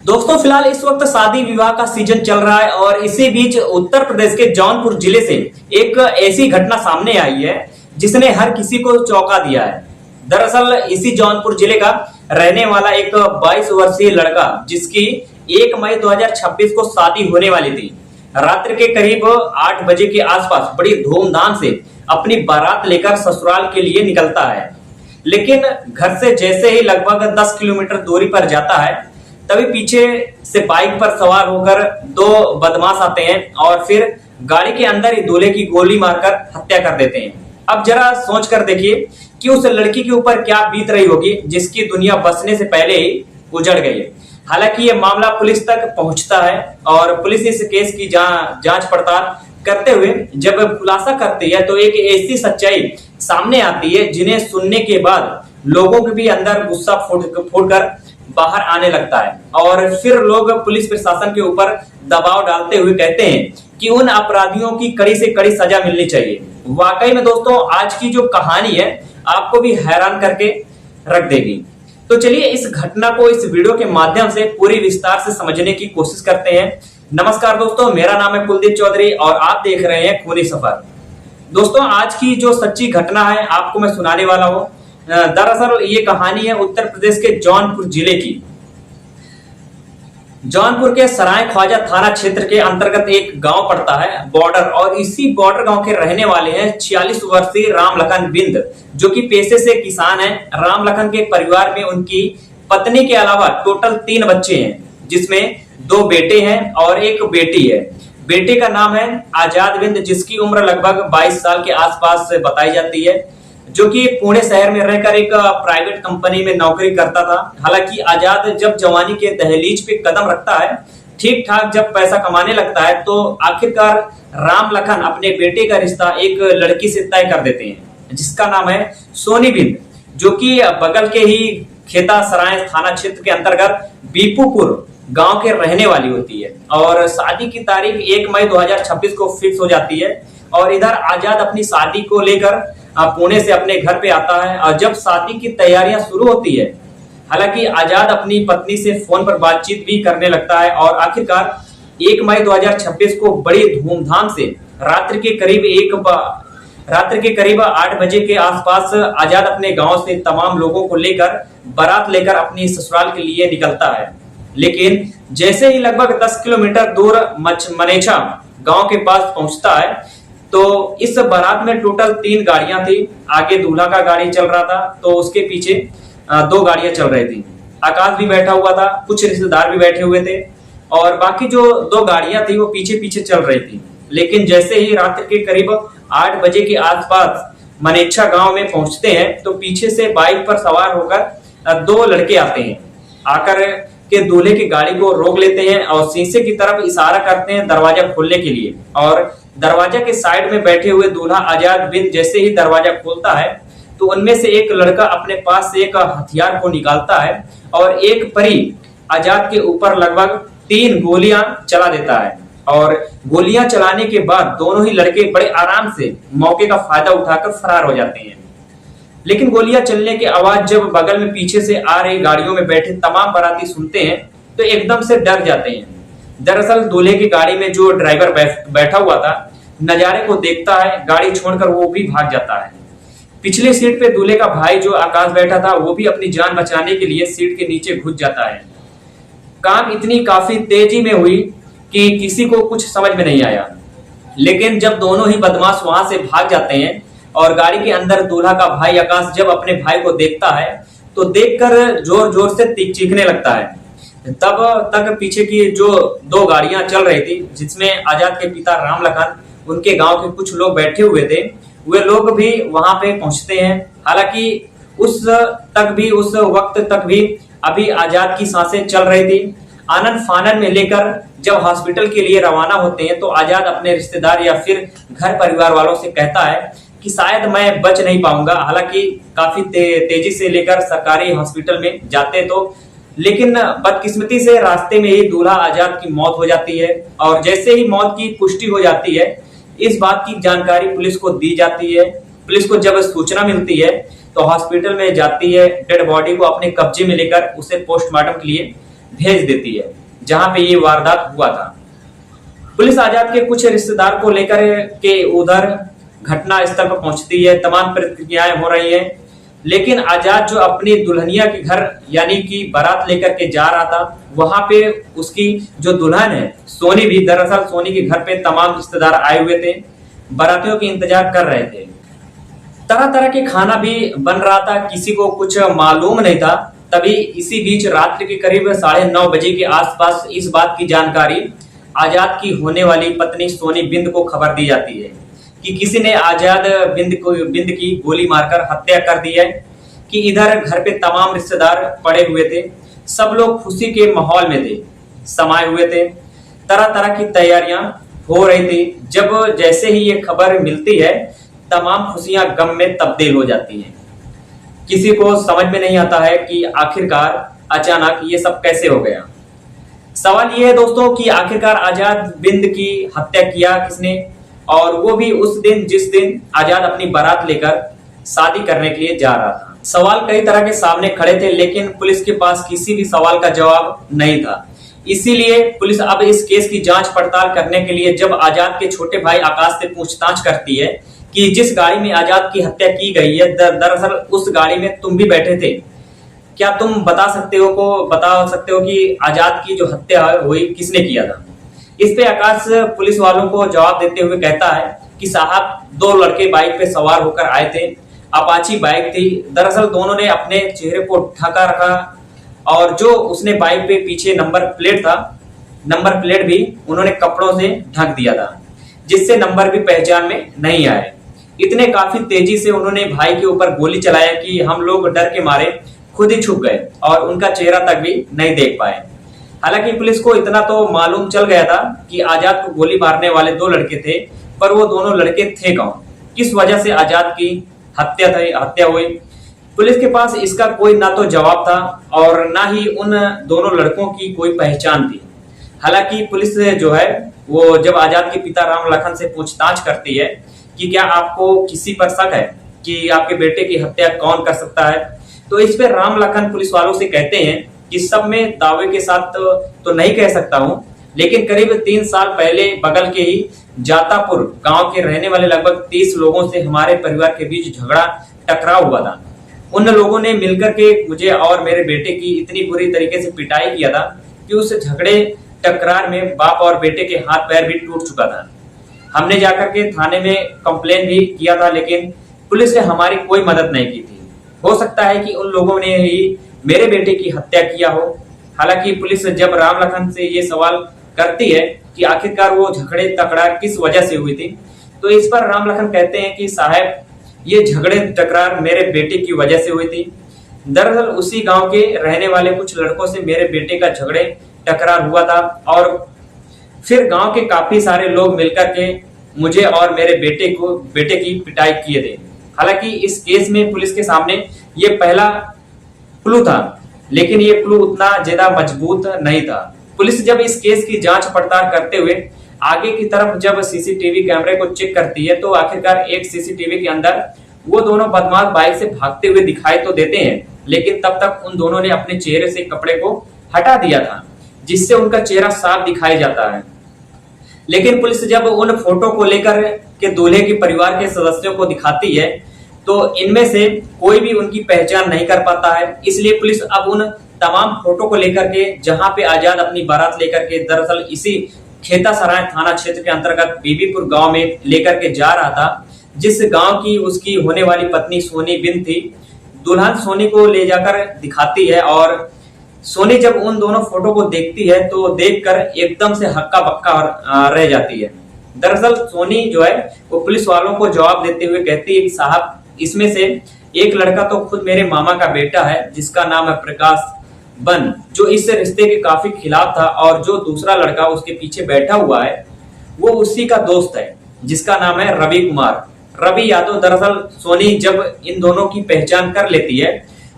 दोस्तों फिलहाल इस वक्त शादी विवाह का सीजन चल रहा है और इसी बीच उत्तर प्रदेश के जौनपुर जिले से एक ऐसी घटना सामने आई है जिसने हर किसी को चौंका दिया है। दरअसल इसी जौनपुर जिले का रहने वाला एक 22 वर्षीय लड़का जिसकी 1 मई 2026 को शादी होने वाली थी, रात्रि के करीब 8 बजे के आसपास बड़ी धूमधाम से अपनी बारात लेकर ससुराल के लिए निकलता है। लेकिन घर से जैसे ही लगभग 10 किलोमीटर दूरी पर जाता है तभी पीछे से बाइक पर सवार होकर दो बदमाश आते हैं और फिर गाड़ी के अंदर ही दूल्हे की गोली मारकर हत्या कर देते हैं। अब जरा सोच कर देखिए कि उस लड़की के ऊपर क्या बीत रही होगी जिसकी दुनिया बसने से पहले ही उजड़ गई है। हालांकि ये मामला पुलिस तक पहुंचता है और पुलिस इस केस की जांच पड़ताल करते हुए जब खुलासा करती है तो एक ऐसी सच्चाई सामने आती है जिन्हें सुनने के बाद लोगों के भी अंदर गुस्सा फूटकर बाहर आने लगता है और फिर लोग पुलिस प्रशासन के ऊपर दबाव डालते हुए कहते हैं कि उन अपराधियों की कड़ी से कड़ी सजा मिलनी चाहिए। वाकई में दोस्तों आज की जो कहानी है आपको भी हैरान करके रख देगी। तो चलिए इस घटना को इस वीडियो के माध्यम से पूरी विस्तार से समझने की कोशिश करते हैं। नमस्कार दोस्तों, मेरा नाम है कुलदीप चौधरी और आप देख रहे हैं खूनी सफर। दोस्तों आज की जो सच्ची घटना है आपको मैं सुनाने वाला हूँ। दरअसल ये कहानी है उत्तर प्रदेश के जौनपुर जिले की। जौनपुर के सराय ख्वाजा थाना क्षेत्र के अंतर्गत एक गांव पड़ता है बॉर्डर, और इसी बॉर्डर गांव के रहने वाले हैं 46 वर्षीय राम लखन बिंद, जो कि पेशे से किसान हैं। राम लखन के परिवार में उनकी पत्नी के अलावा टोटल 3 बच्चे हैं, जिसमें 2 बेटे हैं और 1 बेटी है। बेटे का नाम है आजाद बिंद, जिसकी उम्र लगभग 22 साल के आसपास बताई जाती है, जो कि पुणे शहर में रहकर एक प्राइवेट कंपनी में नौकरी करता था। हालांकि आजाद जब जवानी के दहलीज पे कदम रखता है, ठीक ठाक जब पैसा कमाने लगता है, तो आखिरकार राम लखन अपने बेटे का रिश्ता एक लड़की से तय कर देते हैं जिसका नाम है सोनी बिंद, जो कि बगल के ही खेता सराय थाना क्षेत्र के अंतर्गत बीपूपुर गांव के रहने वाली होती है। और शादी की तारीख 1 मई 2026 को फिक्स हो जाती है और इधर आजाद अपनी शादी को लेकर पुणे से अपने घर पे आता है। और जब शादी की तैयारियां शुरू होती है, हालांकि आजाद अपनी पत्नी से फोन पर बातचीत भी करने लगता है और आखिरकार 1 मई 2026 को बड़ी धूमधाम से रात्रि के करीब 8 बजे के आसपास आजाद अपने गांव से तमाम लोगों को लेकर बारात लेकर अपनी ससुराल के लिए निकलता है। लेकिन जैसे ही लगभग 10 किलोमीटर दूर मनेछा गांव के पास पहुंचता है तो इस बारात में टोटल 3 गाड़ियां थी। आगे दूल्हा का गाड़ी चल रहा था तो उसके पीछे 2 गाड़ियां चल रही थी। आकाश भी बैठा हुआ था, कुछ रिश्तेदार भी बैठे हुए थे और बाकी जो 2 गाड़ियां थी वो पीछे पीछे चल रही थी। लेकिन जैसे ही रात्रि के करीब 8 बजे के आसपास मनेच्छा गांव में पहुंचते हैं तो पीछे से बाइक पर सवार होकर 2 लड़के आते हैं। आकर के दूल्हे की गाड़ी को रोक लेते हैं और शीशे की तरफ इशारा करते हैं दरवाजा खोलने के लिए। और दरवाजा के साइड में बैठे हुए दूल्हा आजाद बिंद जैसे ही दरवाजा खोलता है तो उनमें से एक लड़का अपने पास से एक हथियार को निकालता है और एक परी आजाद के ऊपर लगभग 3 गोलियां चला देता है। और गोलियां चलाने के बाद दोनों ही लड़के बड़े आराम से मौके का फायदा उठाकर फरार हो जाते हैं। लेकिन गोलियां चलने की आवाज जब बगल में पीछे से आ रही गाड़ियों में बैठे तमाम बाराती सुनते हैं तो एकदम से डर जाते हैं। दरअसल दूल्हे की गाड़ी में जो ड्राइवर बैठा हुआ था नजारे को देखता है, गाड़ी छोड़कर वो भी भाग जाता है। पिछली सीट पे दूल्हे का भाई जो आकाश बैठा था वो भी अपनी जान बचाने के लिए सीट के नीचे घुस जाता है। काम इतनी काफी तेजी में हुई कि किसी को कुछ समझ में नहीं आया। लेकिन जब दोनों ही बदमाश वहां से भाग जाते हैं और गाड़ी के अंदर दूल्हा का भाई आकाश जब अपने भाई को देखता है तो देखकर जोर जोर से चीखने लगता है। तब तक पीछे की जो 2 गाड़ियां चल रही थी जिसमें आजाद के पिता राम लखन, उनके गांव के कुछ लोग बैठे हुए थे, वे लोग भी वहां पे पहुंचते हैं। हालांकि उस वक्त तक भी अभी आजाद की सांसें चल रही थी। आनन फानन में लेकर जब हॉस्पिटल के लिए रवाना होते हैं तो आजाद अपने रिश्तेदार या फिर घर परिवार वालों से कहता है कि शायद मैं बच नहीं पाऊंगा। हालांकि काफी तेजी से लेकर सरकारी हॉस्पिटल में जाते तो, लेकिन बदकिस्मती से रास्ते में ही दूल्हा आजाद की मौत हो जाती है। और जैसे ही मौत की पुष्टि हो जाती है इस बात की जानकारी पुलिस को दी जाती है। पुलिस को जब सूचना मिलती है तो हॉस्पिटल में जाती है, डेड बॉडी को अपने कब्जे में लेकर उसे पोस्टमार्टम के लिए भेज देती है जहां पे ये वारदात हुआ था। पुलिस आजाद के कुछ रिश्तेदार को लेकर के उधर घटना स्थल पर पहुंचती है। तमाम प्रतिक्रियाएं हो रही हैं, लेकिन आजाद जो अपनी दुल्हनिया के घर यानी कि बारात लेकर के जा रहा था, वहां पे उसकी जो दुल्हन है सोनी भी, दरअसल सोनी के घर पे तमाम रिश्तेदार आए हुए थे, बारातियों के इंतजार कर रहे थे। तरह तरह के खाना भी बन रहा था, किसी को कुछ मालूम नहीं था। तभी इसी बीच रात्रि के करीब 9:30 बजे के आसपास इस बात की जानकारी आजाद की होने वाली पत्नी सोनी बिंद को खबर दी जाती है कि किसी ने आजाद बिंद की गोली मारकर हत्या कर दी है। कि इधर घर पे तमाम रिश्तेदार पड़े हुए थे, सब लोग खुशी के माहौल में थे, समाये हुए थे, तरह तरह की तैयारियां हो रही थी। जब जैसे ही ये खबर मिलती है, तमाम खुशियां गम में तब्दील हो जाती हैं। किसी को समझ में नहीं आता है कि आखिरकार अचानक ये सब कैसे हो गया। सवाल ये है दोस्तों कि आखिरकार आजाद बिंद की हत्या किया किसने, और वो भी उस दिन जिस दिन आजाद अपनी बारात लेकर शादी करने के लिए जा रहा था। सवाल कई तरह के सामने खड़े थे, लेकिन पुलिस के पास किसी भी सवाल का जवाब नहीं था। इसीलिए पुलिस अब इस केस की जांच पड़ताल करने के लिए जब आजाद के छोटे भाई आकाश से पूछताछ करती है कि जिस गाड़ी में आजाद की हत्या की गई है, दरअसल उस गाड़ी में तुम भी बैठे थे, क्या तुम बता सकते हो कि आजाद की जो हत्या हुई किसने किया था। इस पे आकाश पुलिस वालों को जवाब देते हुए कहता है कि साहब, 2 लड़के बाइक पे सवार होकर आए थे, अपाची बाइक थी। दरअसल दोनों ने अपने चेहरे को ढका रखा, और जो उसने बाइक पे पीछे नंबर प्लेट था, नंबर प्लेट भी उन्होंने कपड़ों से ढक दिया था, जिससे नंबर भी पहचान में नहीं आए। इतने काफी तेजी से उन्होंने भाई के ऊपर गोली चलाया कि हम लोग डर के मारे खुद ही छुप गए और उनका चेहरा तक भी नहीं देख पाए। हालांकि पुलिस को इतना तो मालूम चल गया था कि आजाद को गोली मारने वाले 2 लड़के थे, पर वो दोनों लड़के थे कौन, किस वजह से आजाद की हत्या हुई। पुलिस के पास इसका कोई ना तो जवाब था और ना ही उन दोनों लड़कों की कोई पहचान थी। हालांकि पुलिस जो है वो जब आजाद के पिता राम लखन से पूछताछ करती है कि क्या आपको किसी पर शक है कि आपके बेटे की हत्या कौन कर सकता है, तो इस पे राम लखन पुलिस वालों से कहते हैं कि सब में दावे के साथ तो नहीं कह सकता हूं, लेकिन करीब 3 साल पहले बगल के ही जातापुर गांव के रहने वाले लगभग 30 लोगों से हमारे परिवार के बीच झगड़ा टकराव हुआ था। उन लोगों ने मिलकर के मुझे और मेरे बेटे की इतनी बुरी तरीके से पिटाई किया था कि उस झगड़े टकरार में बाप और बेटे के हाथ पैर भी टूट चुका था। हमने जाकर के थाने में कंप्लेन भी किया था, लेकिन पुलिस ने हमारी कोई मदद नहीं की थी। हो सकता है कि उन लोगों ने ही मेरे बेटे की हत्या किया हो। हालांकि पुलिस जब राम लखन से ये सवाल करती है कि आखिरकार वो झगड़े टकरार किस वजह से हुई थी, तो इस पर राम लखन कहते हैं कि साहब, ये झगड़े टकरार मेरे बेटे की वजह से हुई थी। दरअसल उसी गांव के रहने वाले कुछ लड़कों से मेरे बेटे का झगड़े टकरार हुआ था, और फिर गांव के काफी सारे लोग मिलकर के मुझे और मेरे बेटे की पिटाई किए थे। हालांकि इस केस में पुलिस के सामने ये पहला क्लू था, लेकिन ये क्लू उतना ज्यादा मजबूत नहीं था। पुलिस जब इस केस की जांच पड़ताल करते हुए आगे की तरफ जब सीसीटीवी कैमरे को चेक करती है, तो आखिरकार एक सीसीटीवी के अंदर वो दोनों बदमाश बाइक से भागते हुए दिखाई तो देते हैं, लेकिन तब तक उन दोनों ने अपने चेहरे से कपड़े को हटा दिया था, जिससे उनका चेहरा साफ दिखाई जाता है। लेकिन पुलिस जब उन फोटो को लेकर के दूल्हे के परिवार के सदस्यों को दिखाती है, तो इनमें से कोई भी उनकी पहचान नहीं कर पाता है। इसलिए पुलिस अब उन तमाम फोटो को लेकर के, जहां पे आजाद अपनी बारात लेकर के दरअसल इसी खेतासराय थाना क्षेत्र के अंतर्गत बीबीपुर गांव में लेकर के जा रहा था, जिस गांव की उसकी होने वाली पत्नी सोनी बिंद थी, दुल्हन सोनी को ले जाकर दिखाती है। और सोनी जब उन दोनों फोटो को देखती है तो देखकर एकदम से हक्का बक्का रह जाती है। दरअसल सोनी जो है वो पुलिस वालों को जवाब देते हुए कहती है कि साहब, इसमें से एक लड़का तो खुद मेरे मामा का बेटा है, जिसका नाम है प्रकाश बन, जो इस रिश्ते के काफी खिलाफ था, और जो दूसरा लड़का उसके पीछे बैठा हुआ है वो उसी का दोस्त है, जिसका नाम है रवि कुमार, रवि यादव। दरअसल सोनी जब इन दोनों की पहचान कर लेती है,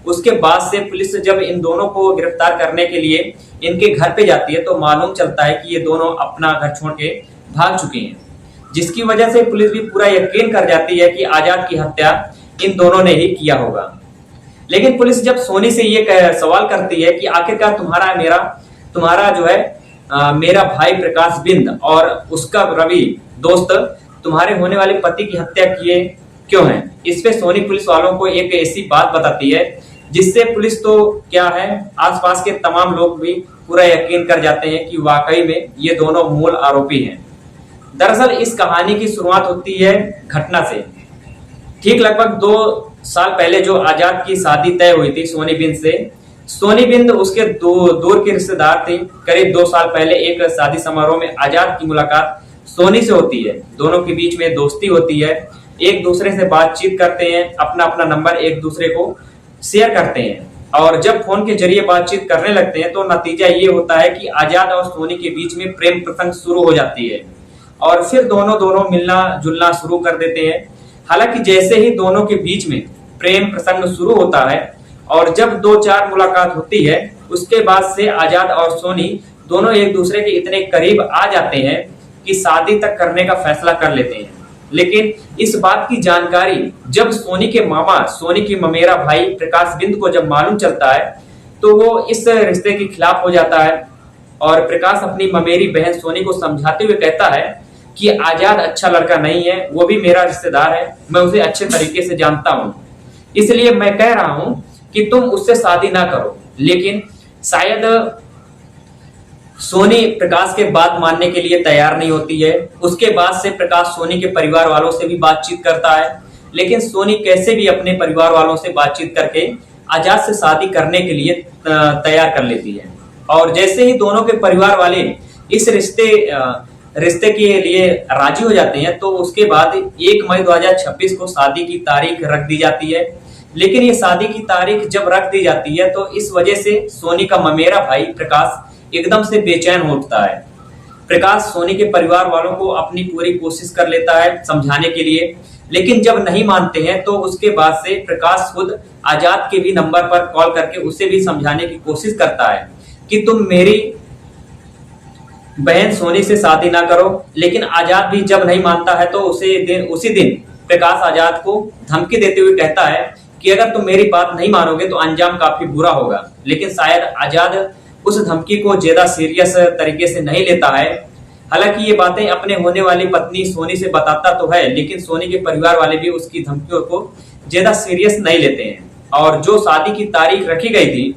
उसके बाद से पुलिस जब इन दोनों को गिरफ्तार करने के लिए इनके घर पे जाती है, तो मालूम चलता है कि ये दोनों अपना घर छोड़ के भाग चुके हैं, जिसकी वजह से पुलिस भी पूरा यकीन कर जाती है कि आजाद की हत्या इन दोनों ने ही किया होगा। लेकिन पुलिस जब सोनी से ये सवाल करती है कि आखिरकार तुम्हारा जो है मेरा भाई प्रकाश बिंद और उसका रवि दोस्त तुम्हारे होने वाले पति की हत्या किए क्यों है, इस पे सोनी पुलिस वालों को एक ऐसी बात बताती है जिससे पुलिस तो क्या है, आसपास के तमाम लोग भी पूरा यकीन कर जाते हैं कि वाकई में ये दोनों मूल आरोपी हैं। दरअसल इस कहानी की शुरुआत होती है घटना से। ठीक लगभग 2 साल पहले जो आजाद की शादी तय हुई थी सोनी बिंद से, सोनी बिंद उसके दूर के रिश्तेदार थे। करीब 2 साल पहले एक शादी समारोह में आजाद की मुलाकात सोनी से होती है। दोनों के बीच में दोस्ती होती है, एक दूसरे से बातचीत करते हैं, अपना अपना नंबर एक दूसरे को शेयर करते हैं और जब फोन के जरिए बातचीत करने लगते हैं तो नतीजा ये होता है कि आजाद और सोनी के बीच में प्रेम प्रसंग शुरू हो जाती है और फिर दोनों मिलना जुलना शुरू कर देते हैं। हालांकि जैसे ही दोनों के बीच में प्रेम प्रसंग शुरू होता है और जब 2-4 मुलाकात होती है, उसके बाद से आजाद और सोनी दोनों एक दूसरे के इतने करीब आ जाते हैं कि शादी तक करने का फैसला कर लेते हैं। लेकिन इस बात की जानकारी जब सोनी के मामा, सोनी की ममेरा भाई प्रकाश बिंद को जब मालूम चलता है तो वो इस रिश्ते के खिलाफ हो जाता है और प्रकाश अपनी ममेरी बहन सोनी को समझाते हुए कहता है कि आजाद अच्छा लड़का नहीं है, वो भी मेरा रिश्तेदार है, मैं उसे अच्छे तरीके से जानता हूं, इसलिए मैं कह रहा हूं कि तुम उससे शादी ना करो। लेकिन शायद सोनी प्रकाश के बात मानने के लिए तैयार नहीं होती है। उसके बाद से प्रकाश सोनी के परिवार वालों से भी बातचीत करता है, लेकिन सोनी कैसे भी अपने परिवार वालों से बातचीत करके आजाद से शादी करने के लिए तैयार कर लेती है। और जैसे ही दोनों के परिवार वाले इस रिश्ते के लिए राजी हो जाते हैं तो उसके बाद 1 मई 2026 को शादी की तारीख रख दी जाती है। लेकिन ये शादी की तारीख जब रख दी जाती है तो इस वजह से सोनी का ममेरा भाई प्रकाश एकदम से बेचैन हो उठता है। प्रकाश सोनी के परिवार वालों को अपनी पूरी कोशिश कर लेता है समझाने के लिए, लेकिन जब नहीं मानते हैं तो उसके बाद से प्रकाश खुद आजाद के भी नंबर पर कॉल करके उसे भी समझाने की कोशिश करता है कि तुम मेरी बहन सोनी से शादी ना करो। लेकिन आजाद भी जब नहीं मानता है तो उसी दिन प्रकाश आजाद को धमकी देते हुए कहता है कि अगर तुम मेरी बात नहीं मानोगे तो अंजाम काफी बुरा होगा। लेकिन शायद आजाद उस धमकी को ज्यादा सीरियस तरीके से नहीं लेता है। हालांकि ये बातें अपने होने वाली पत्नी सोनी से बताता तो है, लेकिन सोनी के परिवार वाले भी उसकी धमकियों को ज्यादा सीरियस नहीं लेते हैं और जो शादी की तारीख रखी गई थी,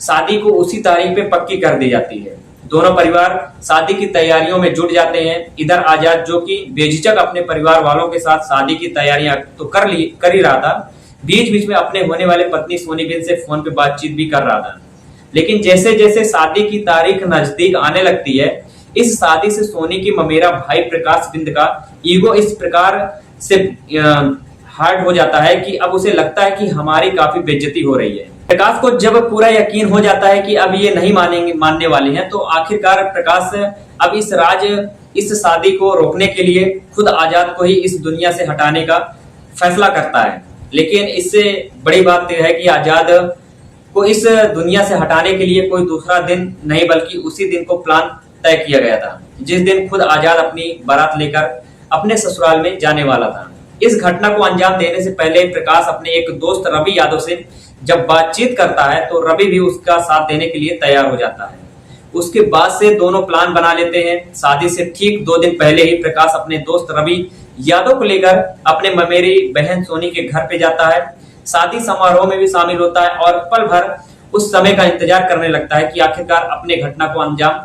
शादी को उसी तारीख पे पक्की कर दी जाती है। दोनों परिवार शादी की तैयारियों में जुट जाते हैं। इधर आजाद जो कि बेझिझक अपने परिवार वालों के साथ शादी की तैयारियां तो कर ही रहा था, बीच बीच में अपने होने वाले पत्नी सोनी बिंद से फोन पे बातचीत भी कर रहा था। लेकिन जैसे जैसे शादी की तारीख नजदीक आने लगती है, इस शादी से सोनी की ममेरा भाई प्रकाश बिंद का ईगो इस प्रकार से हार्ड हो जाता है कि अब उसे लगता है कि हमारी काफी बेइज्जती हो रही है। प्रकाश को जब पूरा यकीन हो जाता है कि अब ये नहीं मानने वाले हैं, तो आखिरकार प्रकाश अब इस शादी को रोकने के लिए खुद आजाद को ही इस दुनिया से हटाने का फैसला करता है। लेकिन इससे बड़ी बात यह है कि आजाद को इस दुनिया से हटाने के लिए कोई दूसरा दिन नहीं बल्कि उसी दिन को प्लान तय किया गया था, जिस दिन खुद आजाद अपनी बारात लेकर अपने ससुराल में जाने वाला था। इस घटना को अंजाम देने से पहले प्रकाश अपने एक दोस्त रवि यादव से जब बातचीत करता है तो रवि भी उसका साथ देने के लिए तैयार हो जाता है। उसके बाद से दोनों प्लान बना लेते हैं। शादी से ठीक 2 दिन पहले ही प्रकाश अपने दोस्त रवि यादव को लेकर अपने ममेरी बहन सोनी के घर पे जाता है। शादी समारोह में भी शामिल होता है और पल भर उस समय का इंतजार करने लगता है कि आखिरकार अपने घटना को अंजाम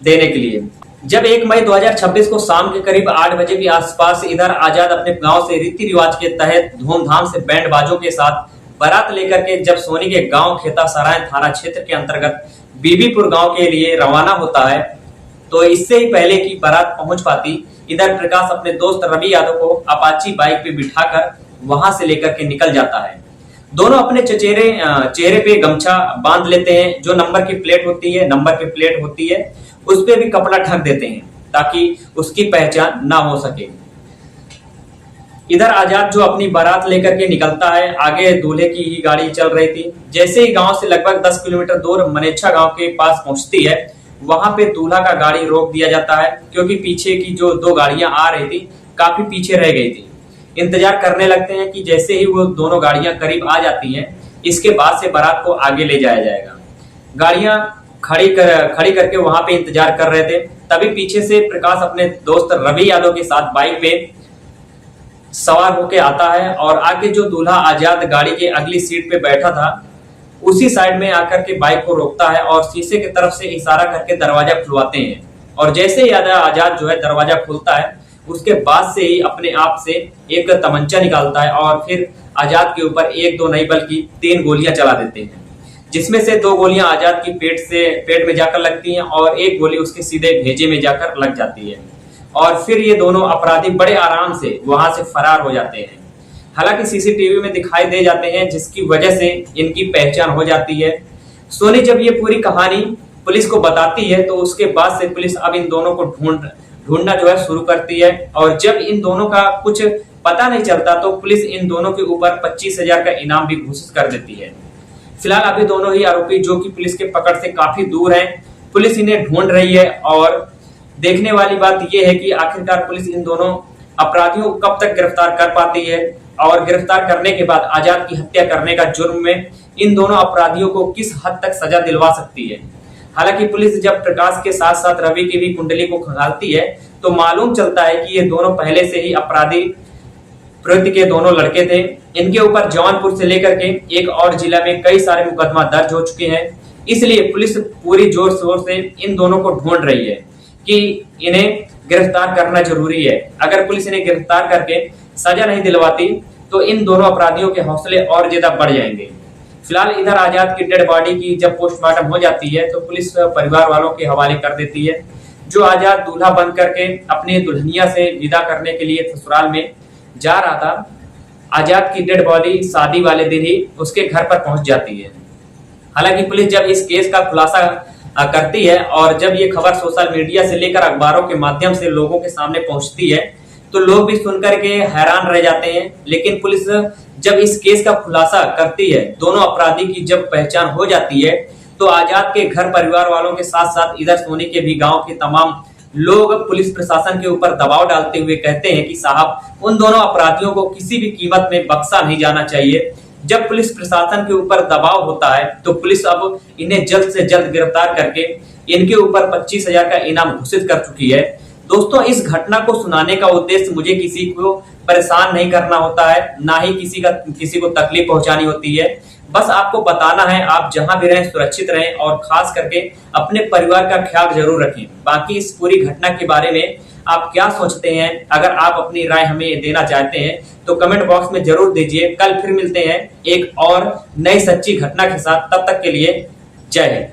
देने के लिए। जब 1 मई 2026 को शाम के करीब 8 बजे के आसपास इधर आजाद अपने गांव से रीति रिवाज के तहत धूमधाम से बैंड बाजों के साथ बारात लेकर के जब सोनी के गांव खेता सराय थाना क्षेत्र के अंतर्गत बीबीपुर गांव के लिए रवाना होता है, तो इससे ही पहले कि बारात पहुंच पाती, इधर प्रकाश अपने दोस्त रवि यादव को अपाची बाइक पे बिठाकर वहां से लेकर के निकल जाता है। दोनों अपने चेहरे पे गमछा बांध लेते हैं। जो नंबर की प्लेट होती है उस पे भी कपड़ा ढक देते हैं ताकि उसकी पहचान ना हो सके। इधर आजाद जो अपनी बारात लेकर के निकलता है, आगे दूल्हे की ही गाड़ी चल रही थी। जैसे ही गांव से लगभग 10 किलोमीटर दूर मनेच्छा गांव के पास पहुंचती है, वहां पे दूल्हा का गाड़ी रोक दिया जाता है क्योंकि पीछे की जो 2 गाड़ियां आ रही थी काफी पीछे रह गई थी। इंतजार करने लगते हैं कि जैसे ही वो दोनों गाड़ियां करीब आ जाती हैं, इसके बाद से बारात को आगे ले जाया जाएगा। गाड़ियां खड़ी करके वहां पे इंतजार कर रहे थे। तभी पीछे से प्रकाश अपने दोस्त रवि यादव के साथ बाइक पे सवार होके आता है और आके जो दूल्हा आजाद गाड़ी के अगली सीट पे बैठा था उसी साइड में आकर के बाइक को रोकता है और शीशे की तरफ से इशारा करके दरवाजा खुलवाते हैं। और जैसे ही आजाद जो है दरवाजा खुलता है, उसके बाद से ही अपने आप से एक तमंचा निकालता है और फिर आजाद के ऊपर एक दो नहीं बल्कि 3 गोलियां चला देते हैं, जिसमें से 2 गोलियां आजाद की पेट में जाकर लगती हैं और एक गोली उसके सीधे भेजे में जाकर लग जाती है। और फिर ये दोनों अपराधी बड़े आराम से वहां से फरार हो जाते हैं। हालांकि सीसीटीवी में दिखाई दे जाते हैं, जिसकी वजह से इनकी पहचान हो जाती है। सोनी जब ये पूरी कहानी पुलिस को बताती है तो उसके बाद से पुलिस अब इन दोनों को ढूंढना जो है शुरू करती है। और जब इन दोनों का कुछ पता नहीं चलता तो पुलिस इन दोनों के ऊपर 25,000 का इनाम भी घोषित कर देती है। फिलहाल अभी दोनों ही आरोपी जो कि पुलिस के पकड़ से काफी दूर हैं, पुलिस इन्हें ढूंढ रही है। और देखने वाली बात यह है कि आखिरकार पुलिस इन दोनों अपराधियों को कब तक गिरफ्तार कर पाती है और गिरफ्तार करने के बाद आजाद की हत्या करने का जुर्म में इन दोनों अपराधियों को किस हद तक सजा दिलवा सकती है। हालांकि पुलिस जब प्रकाश के साथ साथ रवि की भी कुंडली को खंगालती है तो मालूम चलता है कि ये दोनों पहले से ही अपराधी प्रवृत्ति के दोनों लड़के थे। इनके ऊपर जौनपुर से लेकर के एक और जिला में कई सारे मुकदमा दर्ज हो चुके हैं। इसलिए पुलिस पूरी जोर शोर से इन दोनों को ढूंढ रही है कि इन्हें गिरफ्तार करना जरूरी है। अगर पुलिस इन्हें गिरफ्तार करके सजा नहीं दिलवाती तो इन दोनों अपराधियों के हौसले और ज्यादा बढ़ जाएंगे। फिलहाल इधर आजाद की डेड बॉडी की जब पोस्टमार्टम हो जाती है तो पुलिस परिवार वालों के हवाले कर देती है। जो आजाद दूल्हा बन करके अपनी दुल्हनिया से विदा करने के लिए ससुराल में जा रहा था, आजाद की डेड बॉडी शादी वाले दिन ही उसके घर पर पहुंच जाती है। हालांकि पुलिस जब इस केस का खुलासा करती है और जब ये खबर सोशल मीडिया से लेकर अखबारों के माध्यम से लोगों के सामने पहुंचती है तो लोग भी सुनकर के हैरान रह जाते हैं। लेकिन पुलिस जब इस केस का खुलासा करती है, दोनों अपराधी की जब पहचान हो जाती है तो आजाद के घर परिवार वालों के साथ साथ इधर सोनी के भी गांव के तमाम लोग पुलिस प्रशासन के ऊपर दबाव डालते हुए कहते हैं कि साहब उन दोनों अपराधियों को किसी भी कीमत में बख्शा नहीं जाना चाहिए। जब पुलिस प्रशासन के ऊपर दबाव होता है तो पुलिस अब इन्हें जल्द से जल्द गिरफ्तार करके इनके ऊपर 25,000 का इनाम घोषित कर चुकी है। दोस्तों, इस घटना को सुनाने का उद्देश्य मुझे किसी को परेशान नहीं करना होता है, ना ही किसी को तकलीफ पहुंचानी होती है। बस आपको बताना है आप जहां भी रहें सुरक्षित रहें और खास करके अपने परिवार का ख्याल जरूर रखें। बाकी इस पूरी घटना के बारे में आप क्या सोचते हैं, अगर आप अपनी राय हमें देना चाहते हैं तो कमेंट बॉक्स में जरूर दीजिए। कल फिर मिलते हैं एक और नई सच्ची घटना के साथ। तब तक के लिए जय हिंद।